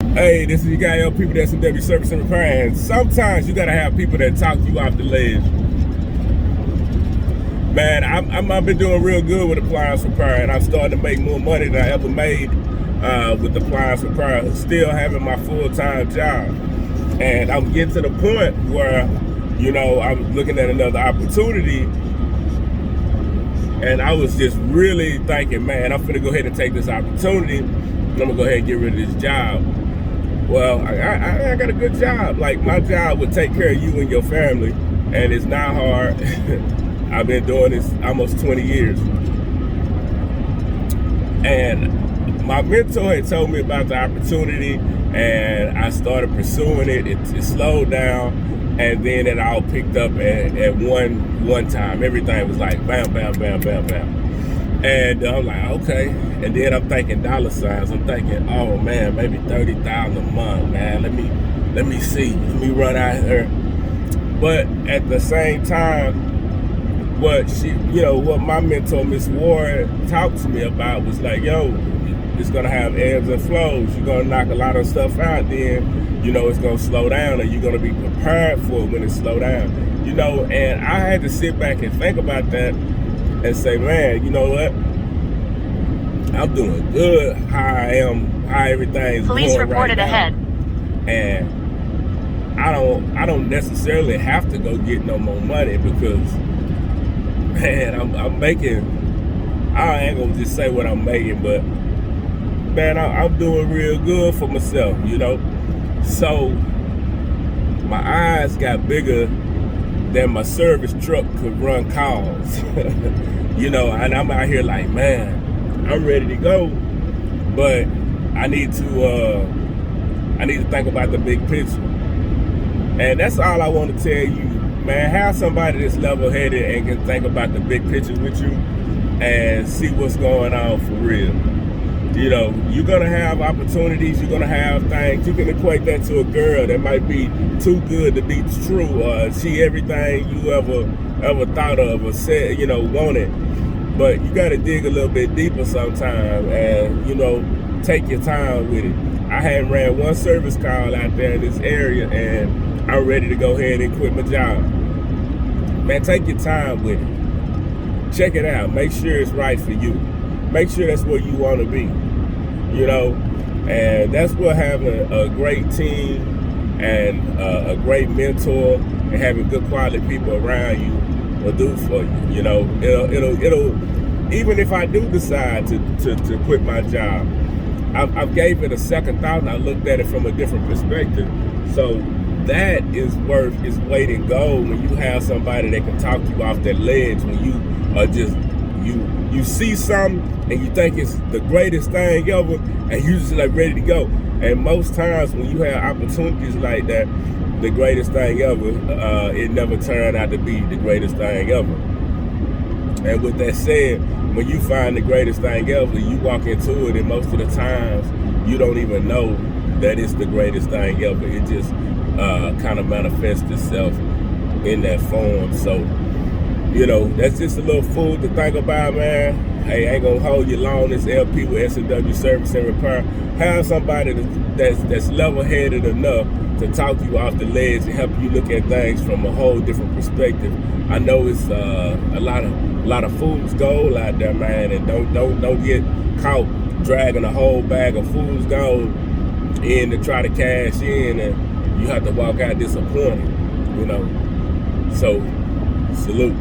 Hey, this is your guy, people that's in W Service and Repair, and sometimes you gotta have people that talk you off the ledge. Man, I've been doing real good with appliance repair, and I'm starting to make more money than I ever made with appliance repair, still having my full-time job. And I'm getting to the point where, you know, I'm looking at another opportunity, and I was just really thinking, man, I'm finna go ahead and take this opportunity, and I'm gonna go ahead and get rid of this job. Well, I got a good job. Like, my job would take care of you and your family, and it's not hard. I've been doing this almost 20 years. And my mentor had told me about the opportunity, and I started pursuing it. It slowed down, and then it all picked up at one time. Everything was like bam, bam, bam, bam, bam. And I'm like, okay. And then I'm thinking dollar signs. I'm thinking, oh man, maybe 30,000 a month, man. Let me see. Let me run out here. But at the same time, what my mentor, Miss Ward, talked to me about was like, yo, it's gonna have ebbs and flows. You're gonna knock a lot of stuff out, then, you know, it's gonna slow down, and you're gonna be prepared for it when it slow down. You know, and I had to sit back and think about that and say, man, you know what? I'm doing good how everything's Police going reported right now. ahead. And I don't necessarily have to go get no more money, because, man, I'm making, I ain't gonna just say what I'm making, but man, I'm doing real good for myself, you know? So my eyes got bigger than my service truck could run calls. You know, and I'm out here like, man, I'm ready to go, but I need to think about the big picture. And that's all I want to tell you, man. Have somebody that's level-headed and can think about the big picture with you and see what's going on for real. You know, you're gonna have opportunities, you're gonna have things. You can equate that to a girl that might be too good to be true, or she everything you ever thought of or said, you know, wanted. But you gotta dig a little bit deeper sometimes, and, you know, take your time with it. I hadn't ran one service call out there in this area, and I'm ready to go ahead and quit my job. Man, take your time with it. Check it out. Make sure it's right for you. Make sure that's where you want to be, you know. And that's what having a great team and a great mentor and having good quality people around you will do for you. You know, it'll even if I do decide to quit my job, I've gave it a second thought, and I looked at it from a different perspective. So that is worth its weight in gold when you have somebody that can talk you off that ledge, when you are just, you see something and you think it's the greatest thing ever, and you just like ready to go. And most times when you have opportunities like that, the greatest thing ever, it never turned out to be the greatest thing ever. And with that said, when you find the greatest thing ever, you walk into it, and most of the times you don't even know that it's the greatest thing ever. It just kind of manifests itself in that form. So, you know, that's just a little food to think about, man. Hey, I ain't gonna hold you long. This LP with S&W Service and Repair. Have somebody that's level-headed enough to talk you off the ledge and help you look at things from a whole different perspective. I know it's a lot of fool's gold out there, man, and don't get caught dragging a whole bag of fool's gold in to try to cash in, and you have to walk out disappointed, you know. So, salute.